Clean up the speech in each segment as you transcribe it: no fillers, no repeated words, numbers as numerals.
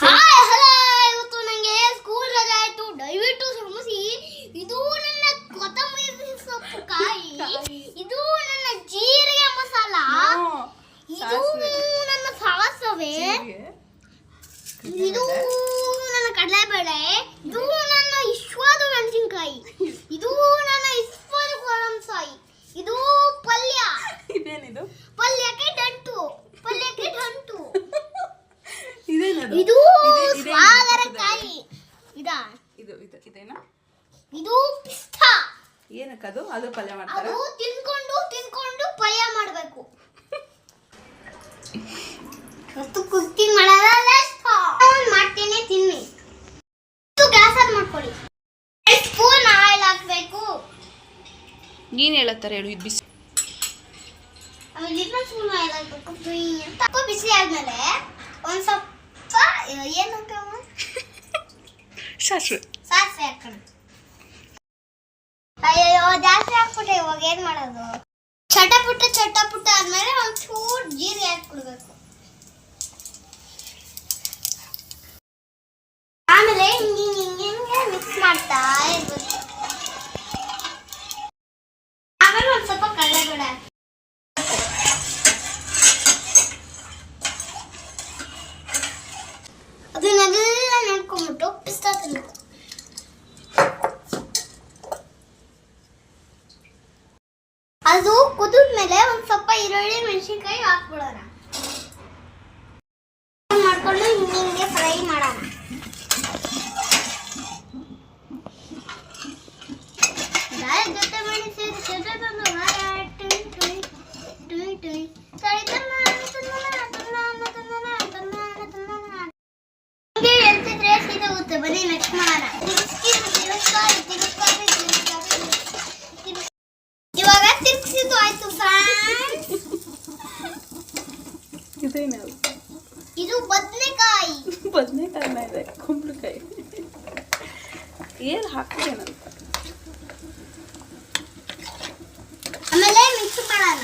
Hi hello, ಇವತ್ತು ನನಗೆ school ರಜೆ ಆಯ್ತು. ದಯವಿಟ್ಟು ಕ್ಷಮಿಸಿ. ಇದು ನನ್ನ ಕೊತ್ತಂಬರಿ ಸೊಪ್ಪು ಕಾಯಿ, ಇದು ನನ್ನ ಜೀರಿಗೆ ಮಸಾಲ, ಇದು ನನ್ನ ಸಾಸವೆ, ಇದು ನನ್ನ ಕಡಲೆಬೇಳೆ, ಇದು ನನ್ನ ಇಶ್ವಾದ ಮೆಣಸಿನಕಾಯಿ, ಇದು ನನ್ನ ಇಶ್ವಾದ ಕೊಳಂಸಾಯಿ, ಇದು ಪಲ್ಯ. ಇದೇನಿದು? ಪಲ್ಯಕ್ಕೆ ದಂಟು, ಪಲ್ಯಕ್ಕೆ ದಂಟು. ಇದೇನದು? ಇದು ಸ್ವಾಗರಕಾಯಿ. ಇದಾ? ಇದೇನಾ? ಇದು ಪಿಸ್ತಾ. ಏನಕ್ಕದು? ಅದು ಪಲ್ಯ ಮಾಡ್ತಾರೆ. ಅದು ತಿನ್ಕೊಂಡು ಪಲ್ಯ ಮಾಡಬೇಕು. ಮತ್ತು ಕುಕಿಂಗ್ ಮಾಡೋದಲ್ಲ, ಮಾಡ್ತೀನಿ, ತಿನ್ನಿ. ಗ್ಯಾಸ್ ಆನ್ ಮಾಡ್ಕೊಳ್ಳಿ. ಸ್ಪೂನ್ ಆಯಿಲ್ ಹಾಕಬೇಕು. ನೀನು ಹೇಳತ್ತಾರೆ ಹೇಳು. ಇದು ಬಿಸಿ. ಆಮೇಲೆ ಇನ್ನೊಂದು ಸ್ಪೂನ್ ಆಯಿಲ್ ಹಾಕಬೇಕು. ಸ್ವಲ್ಪ ಬಿಸಿ ಆದ್ಮೇಲೆ ಒಂದು ಸ್ವಲ್ಪ ಏನು ಹಾಕೋಣ? ಸಾಸಿವೆ ಹಾಕೋಣ. ಅಯ್ಯೋ, ಜಾಸ್ತಿ ಹಾಕ್ಬಿಟ್ಟೆ. ಇವಾಗ ಏನ್ ಮಾಡೋದು? ಚಟಪುಟ್ಟ ಆದ್ಮೇಲೆ ಒಂಚೂರು ಜೀರಿಗೆ ಹಾಕ್ಬಿಡ್ಬೇಕು. ಆಮೇಲೆ ಹಿಂಗೆ ಮಿಕ್ಸ್ ಮಾಡ್ತಾ ಇರ್ಬೇಕು. ಆಮೇಲೆ ಒಂದ್ ಸ್ವಲ್ಪ ಕಡಲೆಬೇಳೆ ಅದನ್ನೆಲ್ಲ ನೋಡ್ಕೊಂಡ್ಬಿಟ್ಟು ಪಿಸ್ತಾ ತಿನ್ಬೇಕು. ಅದು ಕುದಿದ್ಮೇಲೆ ಒಂದ್ ಸ್ವಲ್ಪ ಈರುಳ್ಳಿ ಮೆಣಸಿನ್ಕಾಯಿ ಹಾಕ್ಬಿಡೋಣ. ಮಾಡ್ಕೊಂಡು ಹಿಂಗೆ ಫ್ರೈ ಮಾಡೋಣ. ಜೊತೆ ಮಾಡಿ ಹೇಳ್ತಿದ್ರೆ ಸೀದಾಗುತ್ತೆ. ಬನ್ನಿ ನೆಕ್ಸ್ಟ್ ಮಾಡೋಣ. ಇವಾಗ ತಿರ್ಗಿಸಿದ್ದು ಆಯ್ತು ಫ್ರೆಂಡ್ಸ್. ಇದೇನದು? ಇದು ಬದನೆಕಾಯಿ. ಬದನೆಕಾಯಿನ ಇದೆ, ಕುಂಬಳಕಾಯಿ. ಏನು ಹಾಕ್ತೇನಂತ. ಆಮೇಲೆ ಮಿಕ್ಸ್ ಮಾಡೋಣ.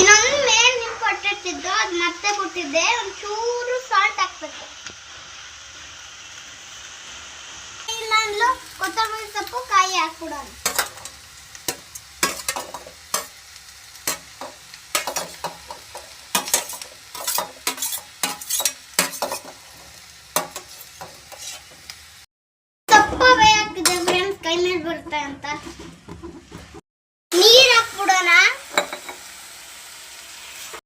ಇನ್ನೊಂದು ಮೇಲೆ ನೀವು ಕೊಟ್ಟಿರ್ತಿದ್ದು ಅದು ಮತ್ತೆ ಕೊಟ್ಟಿದ್ದೆ. ಒಂಚೂರು ಸಾಲ್ಟ್ ಹಾಕ್ಬೇಕು. ಇಲ್ಲ ಕೊತ್ತಂಬರಿ ಸೊಪ್ಪು ಕಾಯಿ ಹಾಕ್ಬಿಡೋಣ.